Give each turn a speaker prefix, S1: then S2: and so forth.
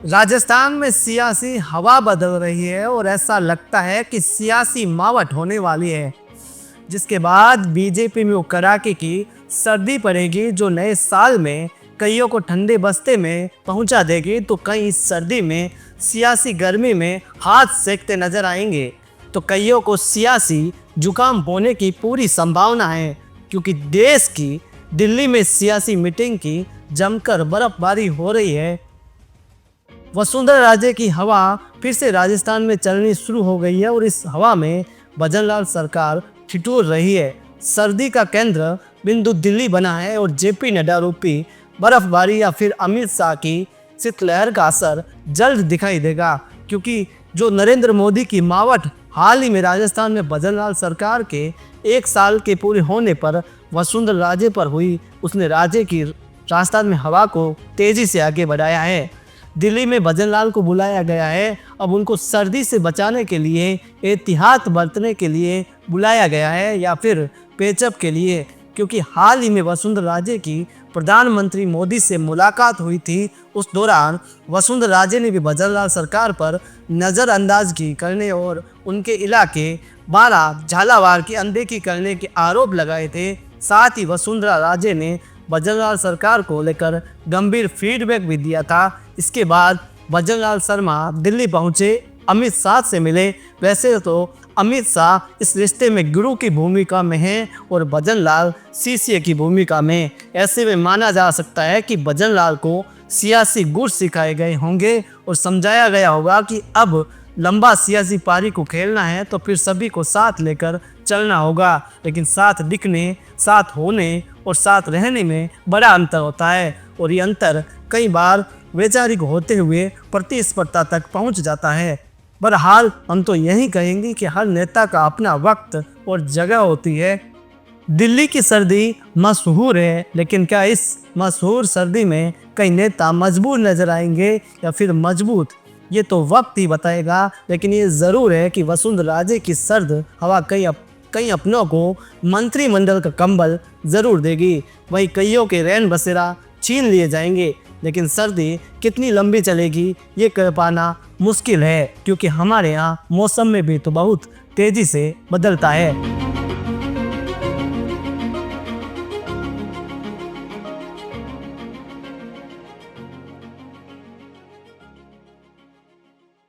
S1: राजस्थान में सियासी हवा बदल रही है और ऐसा लगता है कि सियासी मावट होने वाली है, जिसके बाद बीजेपी में वो कड़ाके की सर्दी पड़ेगी जो नए साल में कईयों को ठंडे बस्ते में पहुंचा देगी, तो कई इस सर्दी में सियासी गर्मी में हाथ सेकते नजर आएंगे। तो कईयों को सियासी जुकाम होने की पूरी संभावना है, क्योंकि देश की दिल्ली में सियासी मीटिंग की जमकर बर्फबारी हो रही है। वसुंधरा राजे की हवा फिर से राजस्थान में चलनी शुरू हो गई है और इस हवा में भजनलाल सरकार ठिठुर रही है। सर्दी का केंद्र बिंदु दिल्ली बना है और जेपी नड्डा रूपी बर्फबारी या फिर अमित शाह की शीतलहर का असर जल्द दिखाई देगा, क्योंकि जो नरेंद्र मोदी की मावट हाल ही में राजस्थान में भजनलाल सरकार के 1 साल के पूरे होने पर वसुंधरा राजे पर हुई, उसने राज्य की राजस्थान में हवा को तेजी से आगे बढ़ाया है। दिल्ली में भजनलाल को बुलाया गया है। अब उनको सर्दी से बचाने के लिए एहतियात बरतने के लिए बुलाया गया है या फिर पेचअप के लिए, क्योंकि हाल ही में वसुंधरा राजे की प्रधानमंत्री मोदी से मुलाकात हुई थी। उस दौरान वसुंधरा राजे ने भी भजनलाल सरकार पर नज़रअंदाजगी करने और उनके इलाके बारा झालावाड़ की अनदेखी करने के आरोप लगाए थे। साथ ही वसुंधरा राजे ने भजनलाल सरकार को लेकर गंभीर फीडबैक भी दिया था। इसके बाद भजनलाल शर्मा दिल्ली पहुंचे, अमित शाह से मिले। वैसे तो अमित शाह इस रिश्ते में गुरु की भूमिका में हैं और भजनलाल शिष्य की भूमिका में। ऐसे में माना जा सकता है कि भजनलाल को सियासी गुर सिखाए गए होंगे और समझाया गया होगा कि अब लंबा सियासी पारी को खेलना है तो फिर सभी को साथ लेकर चलना होगा। लेकिन साथ दिखने, साथ होने और साथ रहने में बड़ा अंतर होता है और ये अंतर कई बार वैचारिक होते हुए प्रतिस्पर्धा तक पहुंच जाता है। बहरहाल हम तो यही कहेंगे कि हर नेता का अपना वक्त और जगह होती है। दिल्ली की सर्दी मशहूर है, लेकिन क्या इस मशहूर सर्दी में कई नेता मजबूर नजर आएंगे या फिर मजबूत, ये तो वक्त ही बताएगा। लेकिन ये ज़रूर है कि वसुंधरा राजे की सर्द हवा कई अपनों को मंत्रिमंडल का कंबल ज़रूर देगी। वहीं कईयों के रैन बसेरा छीन लिए जाएंगे। लेकिन सर्दी कितनी लंबी चलेगी ये कह पाना मुश्किल है, क्योंकि हमारे यहाँ मौसम में भी तो बहुत तेज़ी से बदलता है।